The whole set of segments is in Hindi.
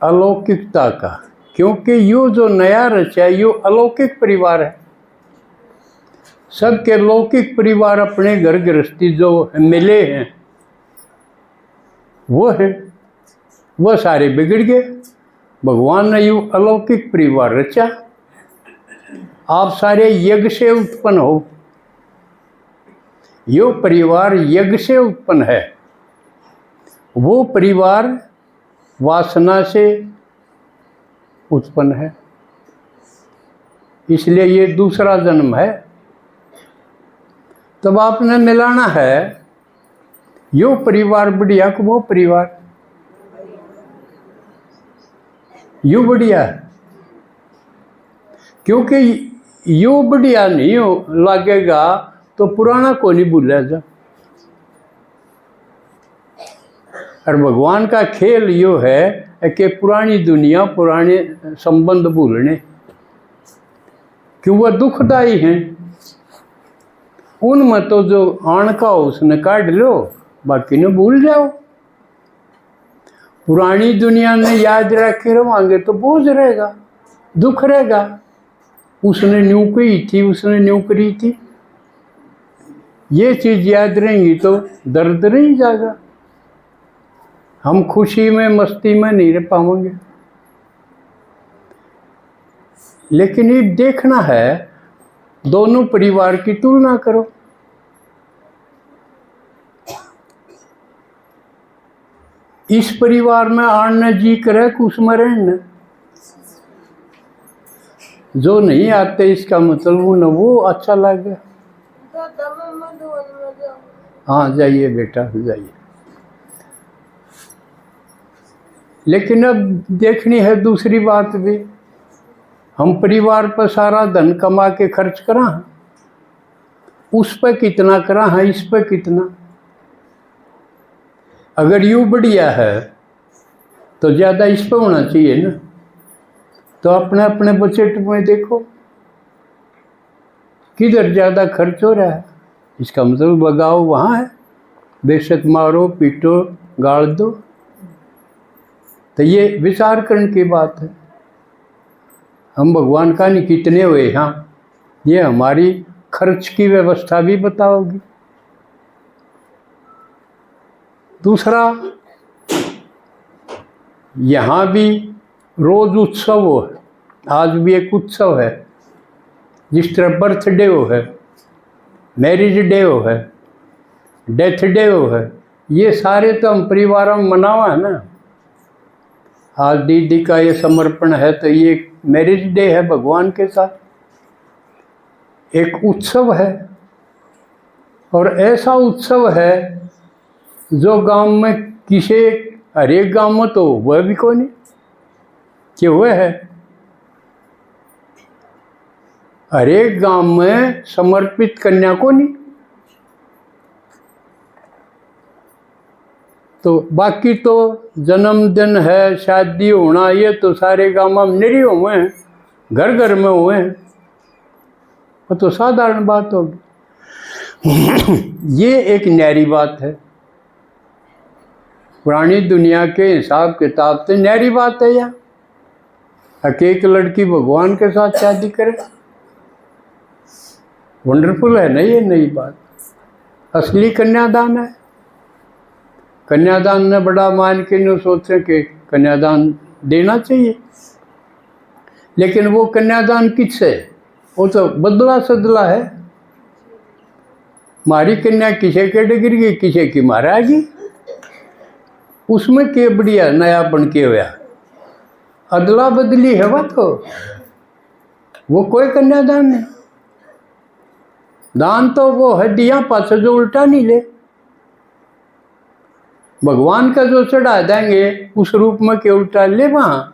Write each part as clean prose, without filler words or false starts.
अलौकिकता का, क्योंकि यो जो नया रचा है यो अलौकिक परिवार है। सबके लौकिक परिवार अपने घर गृहस्थी जो मिले हैं वो है, वो सारे बिगड़ गए। भगवान ने यो अलौकिक परिवार रचा। आप सारे यज्ञ से उत्पन्न हो, यो परिवार यज्ञ से उत्पन्न है। वो परिवार वासना से उत्पन्न है, इसलिए ये दूसरा जन्म है। तब आपने मिलाना है यो परिवार बढ़िया को वो परिवार यो बढ़िया है, क्योंकि यो बढ़िया नहीं हो लगेगा तो पुराना को नहीं भूला जा। और भगवान का खेल यो है कि पुरानी दुनिया पुराने संबंध भूलने, क्यों वह दुखदायी हैं। उनमें तो जो आण का उसने काट लो, बाकी ने भूल जाओ। पुरानी दुनिया ने याद रखे रहोगे तो बोझ रहेगा, दुख रहेगा। उसने न्यू की थी, उसने न्यू करी थी, ये चीज याद रहेंगी तो दर्द नहीं जाएगा। हम खुशी में मस्ती में नहीं रह पाएंगे। लेकिन ये देखना है, दोनों परिवार की तुलना करो। इस परिवार में आना जी करे कि उसमें रहना, जो नहीं आते इसका मतलब वो न वो अच्छा लगे। हाँ जाइए बेटा जाइए। लेकिन अब देखनी है दूसरी बात भी। हम परिवार पर सारा धन कमा के खर्च करा, उस पर कितना करा है, इस पर कितना। अगर यूँ बढ़िया है तो ज़्यादा इस पर होना चाहिए ना। तो अपने अपने बजट में देखो किधर ज़्यादा खर्च हो रहा है, इसका मतलब बगाव वहाँ है। बेशक मारो पीटो गाड़ दो, तो ये विचार करने की बात है। हम भगवान का नहीं कितने हुए, हाँ ये हमारी खर्च की व्यवस्था भी बताओगी। दूसरा, यहाँ भी रोज उत्सव हो, आज भी एक उत्सव है। जिस तरह बर्थडे हो है, मैरिज डे हो है, डेथ डे हो है, ये सारे तो हम परिवार में मनावा है ना। आज दीदी का ये समर्पण है तो ये मैरिज डे है भगवान के साथ, एक उत्सव है। और ऐसा उत्सव है जो गांव में किसी हर एक गांव में तो वह भी कोई नहीं कि वह है। हर एक गांव में समर्पित कन्या को नहीं। तो बाकी तो जन्मदिन है, शादी होना, ये तो सारे गांव में निरी हुए हैं, घर घर में हुए हैं, वो तो साधारण बात होगी। ये एक न्यारी बात है, पुरानी दुनिया के हिसाब किताब से न्यारी बात है। या एक लड़की भगवान के साथ शादी करे, वंडरफुल है ना ये नई बात। असली कन्यादान है। कन्यादान ने बड़ा मान के न सोचे कि कन्यादान देना चाहिए, लेकिन वो कन्यादान किससे, वो तो बदला सदला है। हमारी कन्या किसी के डिग्री की, किसी की महाराजी, उसमें के बढ़िया नयापन के हुआ, अदला बदली है वह तो, वो कोई कन्यादान नहीं। दान तो वो हड्डियां पास जो उल्टा नहीं ले, भगवान का जो चढ़ा देंगे उस रूप में के उल्टा ले वहाँ।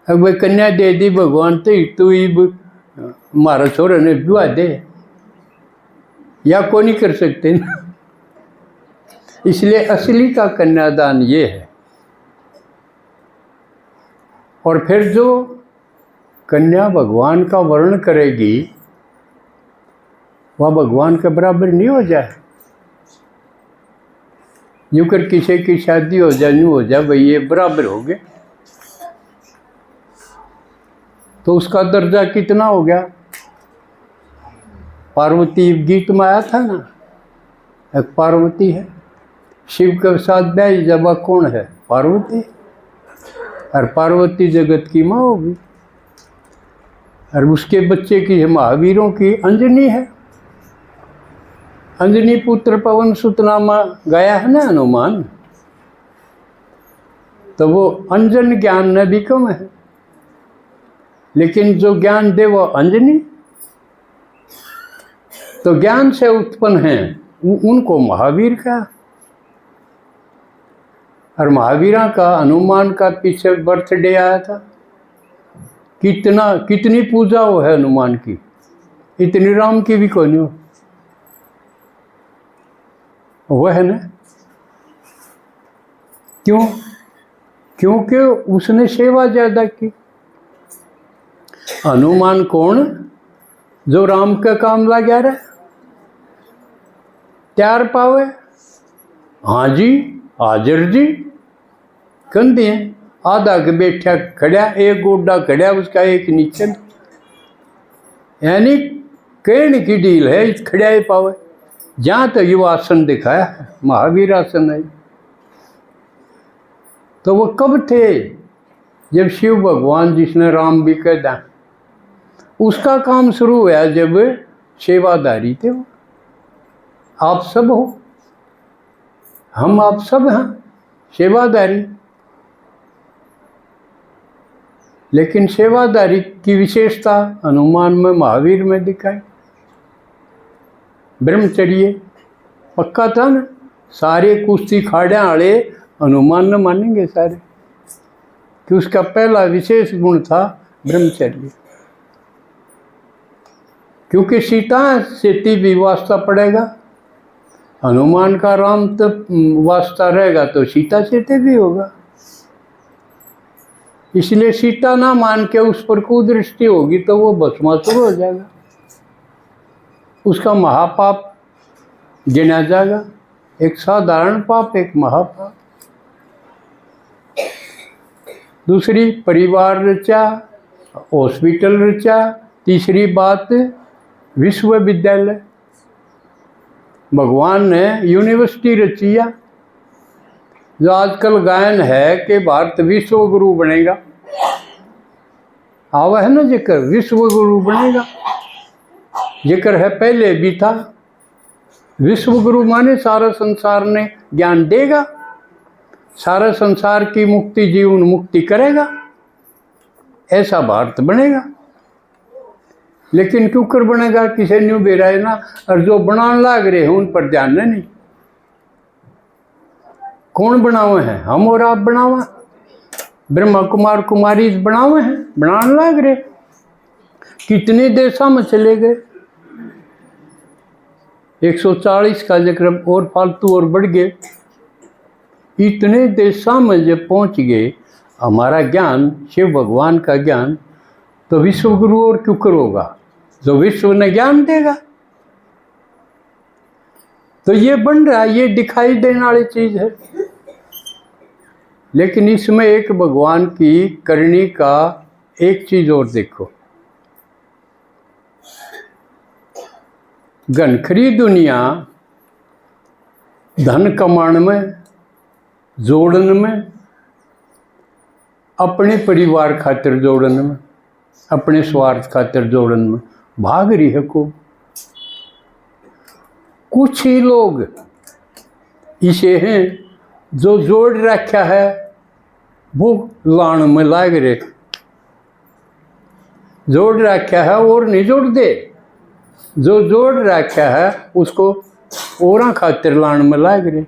अब वह कन्या दे दी भगवान तो ही हमारा छोरा ने विवाह दे, या को नहीं कर सकते ना। इसलिए असली का कन्यादान ये है। और फिर जो कन्या भगवान का वर्ण करेगी वह भगवान के बराबर नहीं हो जाए। यूँ कर किसी की शादी हो जाए, यूँ हो जाए, भाई ये बराबर हो गए, तो उसका दर्जा कितना हो गया? पार्वती गीत में आया था ना, एक पार्वती है, शिव के साथ ब्याह जब कौन है? पार्वती। और पार्वती जगत की माँ होगी, और उसके बच्चे की महावीरों की अंजनी है। अंजनी पुत्र पवन सुतनामा गाया है ना हनुमान, तो वो अंजन ज्ञान न भी कम है, लेकिन जो ज्ञान दे वो अंजनी। तो ज्ञान से उत्पन्न है उनको महावीर का। और महावीरा का हनुमान का पीछे बर्थडे आया था, कितनी पूजा हो है हनुमान की, इतनी राम की भी कोई नहीं हो, वो है ना। क्यों? क्योंकि उसने सेवा ज्यादा की। हनुमान कौन? जो राम का काम लगा रहा, त्यार पावे। हाँ जी, हाजिर जी कंधे हैं, आधा के बैठा खड़ा, एक गोडा खड़ा उसका एक नीचे, यानी कहने की डील है, खड़ा ही पावे। जहाँ तक ये आसन दिखाया है, महावीर आसन है। तो वो कब थे? जब शिव भगवान, जिसने राम भी कह दिया, उसका काम शुरू हुआ जब सेवादारी थे वो। आप सब हो, हम आप सब हैं सेवादारी। लेकिन सेवादारी की विशेषता हनुमान में, महावीर में दिखाई। ब्रह्मचर्य पक्का था ना, सारे कुश्ती खाड़े वाले हनुमान न मानेंगे सारे, कि उसका पहला विशेष गुण था ब्रह्मचर्य। क्योंकि सीता सेती भी वास्ता पड़ेगा, हनुमान का राम तो वास्ता रहेगा तो सीता सेती भी होगा। इसलिए सीता ना मान के उस पर कुदृष्टि होगी तो वो भस्मासुर हो जाएगा, उसका महापाप गिना जाएगा। एक साधारण पाप, एक महापाप। दूसरी, परिवार रचा, हॉस्पिटल रचा। तीसरी बात, विश्वविद्यालय। भगवान ने यूनिवर्सिटी रची है। जो आजकल गायन है कि भारत विश्व गुरु बनेगा, आवा है ना जिक्र, विश्व गुरु बनेगा, जिक्र है पहले भी था। विश्व गुरु माने सारा संसार ने ज्ञान देगा, सारा संसार की मुक्ति, जीवन मुक्ति करेगा, ऐसा भारत बनेगा। लेकिन क्यों कर बनेगा? किसी न्यू बेरा ना, और जो बनाने लाग रहे हैं उन पर ध्यान नहीं। कौन बनावे हैं? हम और आप बनावा, ब्रह्मा कुमार कुमारी बनावे हैं, बनाने लाग रहे। कितने देशों में चले गए, 140 का जिक्र और फालतू और बढ़ गए। इतने देशों में जब पहुंच गए हमारा ज्ञान, शिव भगवान का ज्ञान, तो विश्व गुरु और क्यों करोगा? जो विश्व ने ज्ञान देगा। तो ये बन रहा, ये दिखाई देने वाली चीज है। लेकिन इसमें एक भगवान की करनी का एक चीज और देखो, घनखरी दुनिया धन कमाने में, जोड़ने में, अपने परिवार खातिर जोड़ने में, अपने स्वार्थ खातिर जोड़ने में भाग रही है को। कुछ ही लोग इसे हैं जो जोड़ रखा है, वो लाण में लाग रहे, जोड़ रखा है और नहीं जोड़ दे, जो जोड़ रखा है उसको और खातिर लाण में लाग रहे।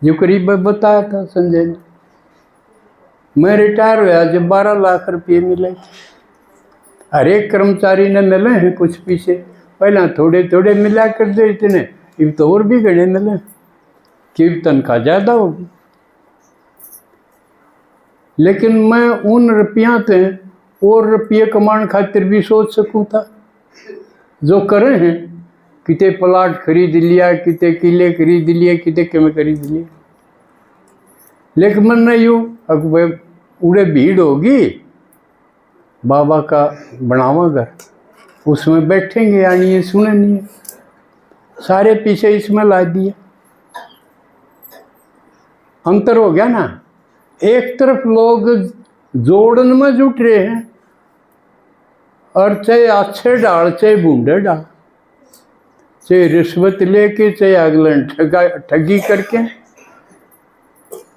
जो करीब बताया था संजय ने, मैं रिटायर हुआ जब 12 लाख रुपये मिले, हर एक कर्मचारी ने मिले हैं कुछ पीछे, पहला थोड़े थोड़े मिला कर दे इतने, अब तो और भी घड़े मिले कि तनख्वाह ज़्यादा होगी। लेकिन मैं उन रुपया से और रुपये कमाने खातिर भी सोच सकूँ था, जो करे हैं किते प्लाट खरीद लिया, किते किले खरीद लिए, किते किमें खरीद लिए। लेकिन मन नहीं यूँ अब उड़े भीड़ होगी, बाबा का बनावा घर, उसमें बैठेंगे, आनिए सुनेंगे, सारे पीछे इसमें ला दिए। अंतर हो गया ना। एक तरफ लोग जोड़न में जुट रहे हैं, और चाहे अच्छे डाल चाहे बूढ़े डाल, चाहे रिश्वत लेके चाहे अगलन ठगी करके,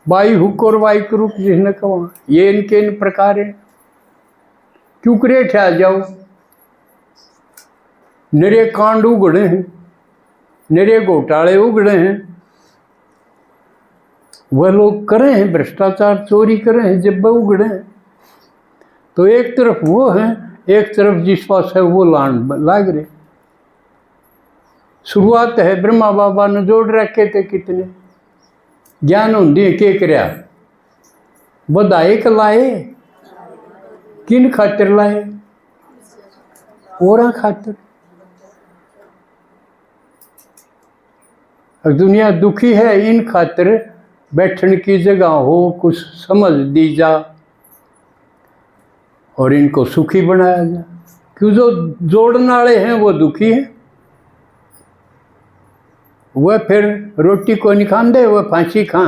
बाई हुक और बाई क्रुक जिसने कहा, ये इनके इन प्रकार है। क्यों करे आ जाओ, निरे कांड उगड़े हैं, निरे घोटाले उगड़े हैं, वह लोग करे हैं भ्रष्टाचार चोरी करे हैं, जब वह उगड़े हैं। तो एक तरफ वो है, एक तरफ जिस पास है वो लाग रहे। शुरुआत है ब्रह्मा बाबा ने जोड़ रखे थे, कितने ज्ञान होंगे के करया, बधाई के लाए, किन खातिर लाए, और खातिर। दुनिया दुखी है इन खातिर बैठने की जगह हो, कुछ समझ दी जा और इनको सुखी बनाया जाए। क्यों जो जोड़ने वाले हैं वो दुखी हैं, वह फिर रोटी को नहीं खाते, वह फांसी खा,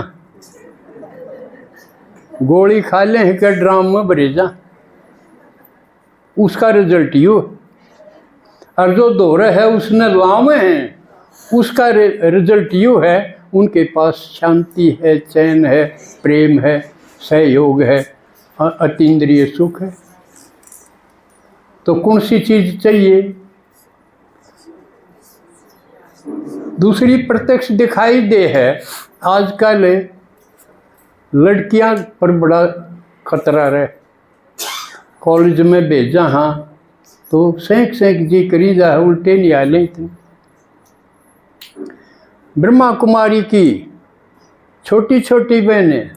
गोली खा ले के ड्राम में भरे जा, उसका रिजल्ट यू। और जो दोहरा है उसने लावे हैं, उसका रिजल्ट यू है, उनके पास शांति है, चैन है, प्रेम है, सहयोग है, अतीन्द्रिय सुख है। तो कौन सी चीज चाहिए? दूसरी प्रत्यक्ष दिखाई दे है। आजकल लड़कियां पर बड़ा खतरा रहे, कॉलेज में भेजा हाँ तो सेंक जी करी जा, उल्टे नहीं आले इतने। ब्रह्मा कुमारी की छोटी छोटी बहनें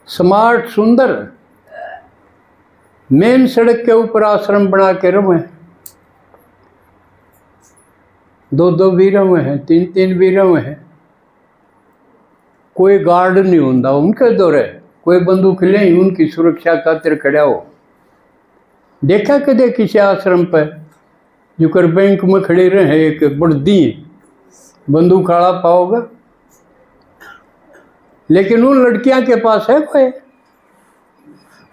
स्मार्ट सुंदर मेन सड़क के ऊपर आश्रम बना के रहे, 2-2 भी रहे हैं, 3-3 भी रहे हैं। कोई गार्ड नहीं होता उनके दौरे, कोई बंदूक ले उनकी सुरक्षा खातिर खड़ा हो। देखा कदे किसी आश्रम पर जो कर बैंक में खड़े रहे, एक बड़ी बंदूक खड़ा पाओगे, लेकिन उन लड़कियां के पास है कोई।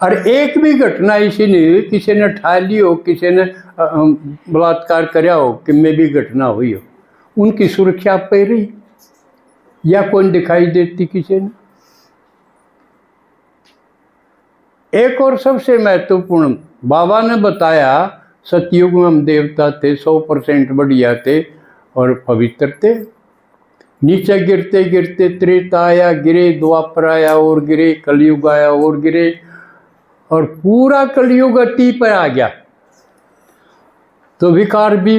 और एक भी घटना ऐसी नहीं हुई किसी ने ठा ली हो, किसी ने बलात्कार कराया हो, कि में भी घटना हुई हो, उनकी सुरक्षा पे रही या कौन दिखाई देती किसी ने। एक और सबसे महत्वपूर्ण बाबा ने बताया, सतयुग में हम देवता थे, 100% बढ़िया थे और पवित्र थे। नीचे गिरते गिरते त्रेता आया, गिरे, द्वापर आया और गिरे, कलयुग आया और गिरे, और पूरा कलयुग अति पर आ गया। तो विकार भी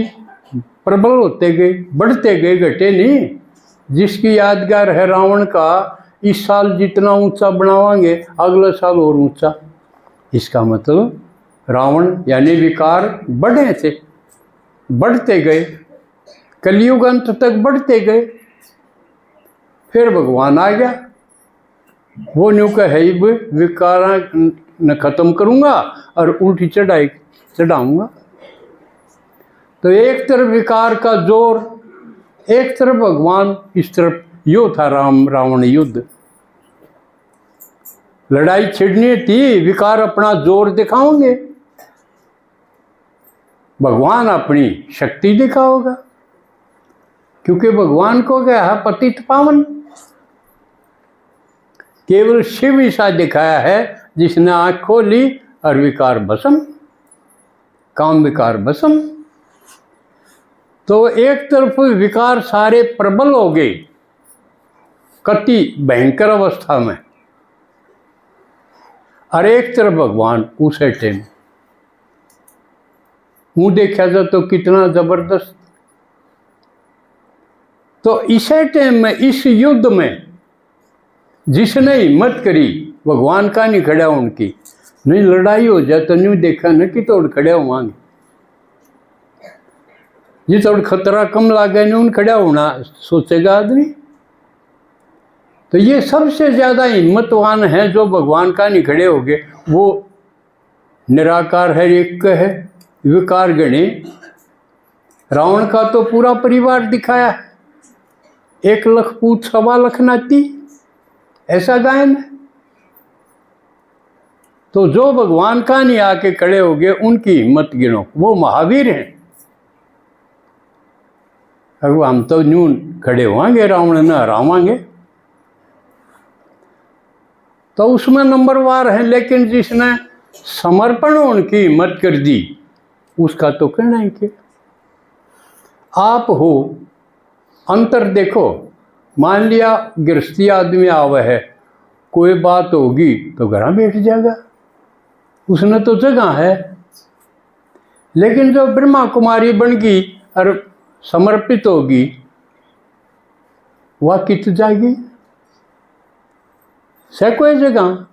प्रबल होते गए, बढ़ते गए, घटे नहीं। जिसकी यादगार है रावण का, इस साल जितना ऊंचा बनावांगे अगले साल और ऊंचा। इसका मतलब रावण यानी विकार बढ़े थे, बढ़ते गए, कलयुग अंत तक बढ़ते गए। फिर भगवान आ गया, वो न्यू कहे विकार न खत्म करूंगा और उल्टी चढ़ाई चढ़ाऊंगा। तो एक तरफ विकार का जोर, एक तरफ भगवान, इस तरफ यो था राम रावण युद्ध। लड़ाई छिड़नी थी, विकार अपना जोर दिखाओगे, भगवान अपनी शक्ति दिखाओगा। क्योंकि भगवान को क्या है, पतित पावन। केवल शिव ऐसा दिखाया है जिसने आँख खोली और विकार भस्म, काम विकार भस्म। तो एक तरफ विकार सारे प्रबल हो गए, कति भयंकर अवस्था में, और एक तरफ भगवान उसे टाइम मुँह देखा जाए तो कितना जबरदस्त। तो इसे टाइम में, इस युद्ध में जिसने हिम्मत करी, भगवान का नहीं खड़ा उनकी, नहीं लड़ाई हो जाए तो नहीं देखा न कि तोड़ खड़े होंगे। जिस और खतरा कम लागे नहीं उन खड़ा होना सोचेगा आदमी। तो ये सबसे ज़्यादा हिम्मतवान है जो भगवान का नहीं खड़े हो गए। वो निराकार है, एक है, विकार गणे। रावण का तो पूरा परिवार दिखाया, 1 लाख पूत 1.25 लाख नाती, ऐसा गायन है। तो जो भगवान का नहीं आके खड़े हो गए उनकी हिम्मत गिनो, वो महावीर हैं। अब हम तो न्यून खड़े होंगे, रावण न हरावांगे, तो उसमें नंबरवार है। लेकिन जिसने समर्पण होने की हिम्मत कर दी उसका तो कहना ही कि आप हो। अंतर देखो, मान लिया गृहस्थी आदमी आवे है, कोई बात होगी तो घर बैठ जाएगा, उसने तो जगह है। लेकिन जो ब्रह्मा कुमारी बन गई और समर्पित होगी, वह कित जाएगी, से कोई जगह।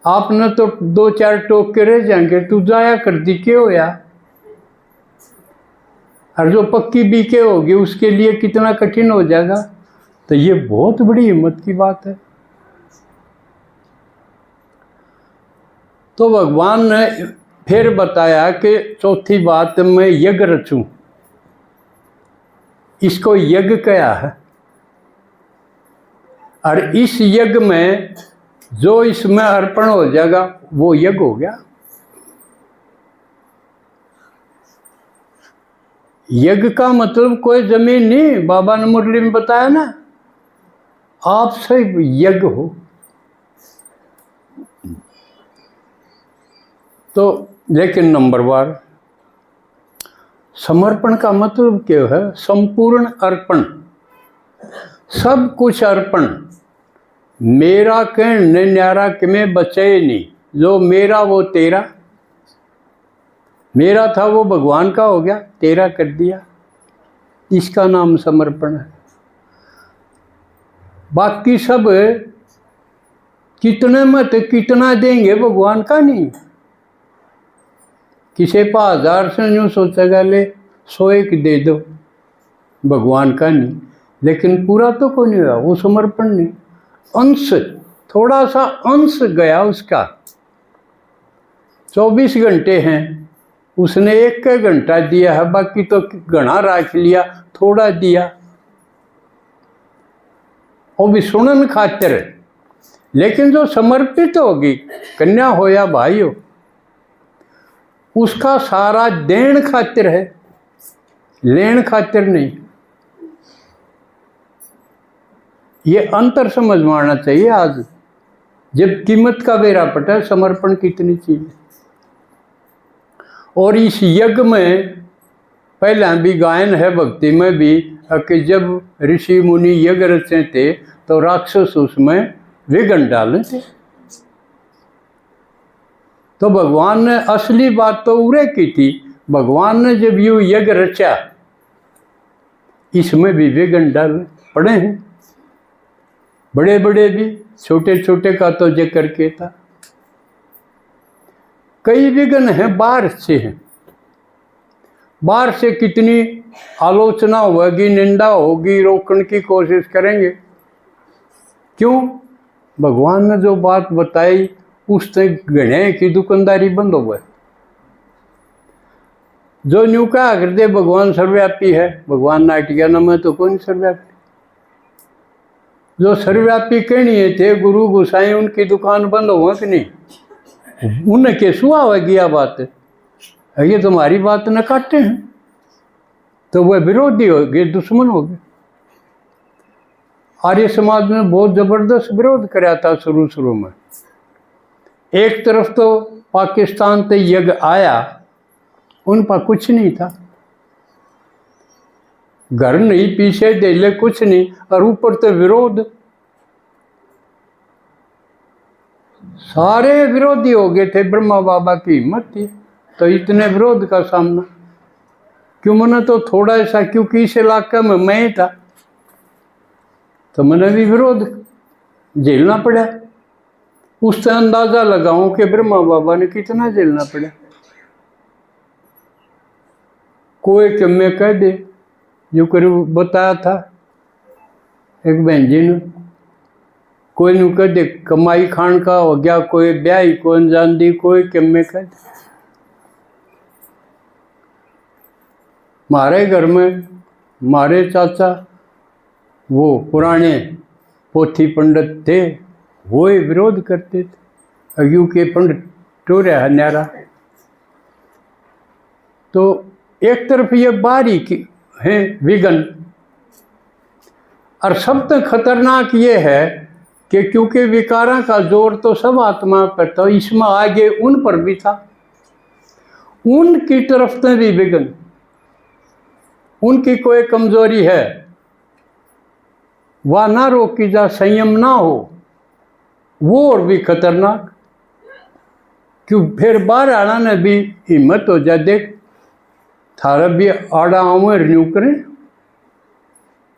आपने तो 2-4 टोक के रह जाएंगे, तू जाया कर दी के होया। और जो पक्की बीके होगी उसके लिए कितना कठिन हो जाएगा। तो ये बहुत बड़ी हिम्मत की बात है। तो भगवान ने फिर बताया कि चौथी बात मैं यज्ञ रचूं, इसको यज्ञ कहा है। और इस यज्ञ में जो इसमें अर्पण हो जाएगा वो यज्ञ हो गया। यज्ञ का मतलब कोई जमीन नहीं, बाबा ने मुरली में बताया ना, आप सब यज्ञ हो। तो लेकिन नंबरवार समर्पण का मतलब क्या है? संपूर्ण अर्पण, सब कुछ अर्पण। मेरा कहने न्यारा कि मैं बचे नहीं, जो मेरा वो तेरा, मेरा था वो भगवान का हो गया, तेरा कर दिया, इसका नाम समर्पण है। बाकी सब कितने मत कितना देंगे भगवान का नहीं। किसी पर 1000 से यूँ सोचेगा ले 101 दे दो, भगवान का नहीं। लेकिन पूरा तो कोई नहीं हुआ, वो समर्पण नहीं, अंश, थोड़ा सा अंश गया उसका। 24 घंटे हैं, उसने 1 घंटा दिया है, बाकी तो घना रख लिया, थोड़ा दिया, वो भी सुनन खातिर। लेकिन जो समर्पित होगी, कन्या हो या भाई हो, उसका सारा देन खातिर है, लेन खातिर नहीं। ये अंतर समझ में आना चाहिए। आज जब कीमत का बेरा पटा है, समर्पण कितनी चीज है। और इस यज्ञ में पहले भी गायन है भक्ति में भी कि जब ऋषि मुनि यज्ञ रचे थे तो राक्षस उसमें विघ्न डाले थे। तो भगवान ने असली बात तो उरे की थी। भगवान ने जब यूँ यज्ञ रचा, इसमें भी विघ्न डाल पड़े हैं, बड़े बड़े भी, छोटे छोटे का तो जिक्र किया था। कई विघ्न हैं बाहर से हैं, बाहर से कितनी आलोचना होगी, निंदा होगी, रोकने की कोशिश करेंगे। क्यों? भगवान ने जो बात बताई उससे गणे की दुकानदारी बंद हो गए। जो न्यू का हृदय भगवान सर्वव्यापी है, भगवान नाटिका में तो कौन सर्वव्यापी। जो सर्वव्यापी कहनी थे गुरु गोसाई, उनकी दुकान बंद हुआ कि नहीं? उन्हें कैसु आवेगी यह बात? ये तुम्हारी बात न काटते हैं तो वह विरोधी हो गए, दुश्मन हो गए। आर्य समाज ने बहुत जबरदस्त विरोध कराया था शुरू में। एक तरफ तो पाकिस्तान से यज्ञ आया, उन पर कुछ नहीं था, घर नहीं, पीछे देले कुछ नहीं, और ऊपर तो विरोध, सारे विरोधी हो गए थे। ब्रह्मा बाबा की हिम्मत थी तो इतने विरोध का सामना क्यों? मैंने तो थोड़ा सा, क्योंकि इस इलाके में मैं था तो मैंने भी विरोध झेलना पड़ा। उससे अंदाजा लगाऊं कि ब्रह्मा बाबा ने कितना झेलना पड़ा। कोई कि मैं कह दे, जो करीब बताया था एक बहन जी ने, कोई नु कह दे कमाई खान का हो गया, कोई ब्याही कौन जान दी, कोई कि मैं कह दे। हमारे घर में हमारे चाचा वो पुराने पोथी पंडित थे, वो ही विरोध करते थे, अज्ञू के पंडित टोरे हन्यारा। तो एक तरफ ये बारी की है विघन, और सबसे खतरनाक ये है कि क्योंकि विकारा का जोर तो सब आत्मा पर था, इसमें आगे उन पर भी था, उनकी तरफ से भी विघन, उनकी कोई कमजोरी है वह ना रोकी जा, संयम ना हो, वो और भी खतरनाक। क्यों फिर बाहर आना ने भी हिम्मत हो जाए, देख थारा भी आड़ा आऊँ रिन्यू करें,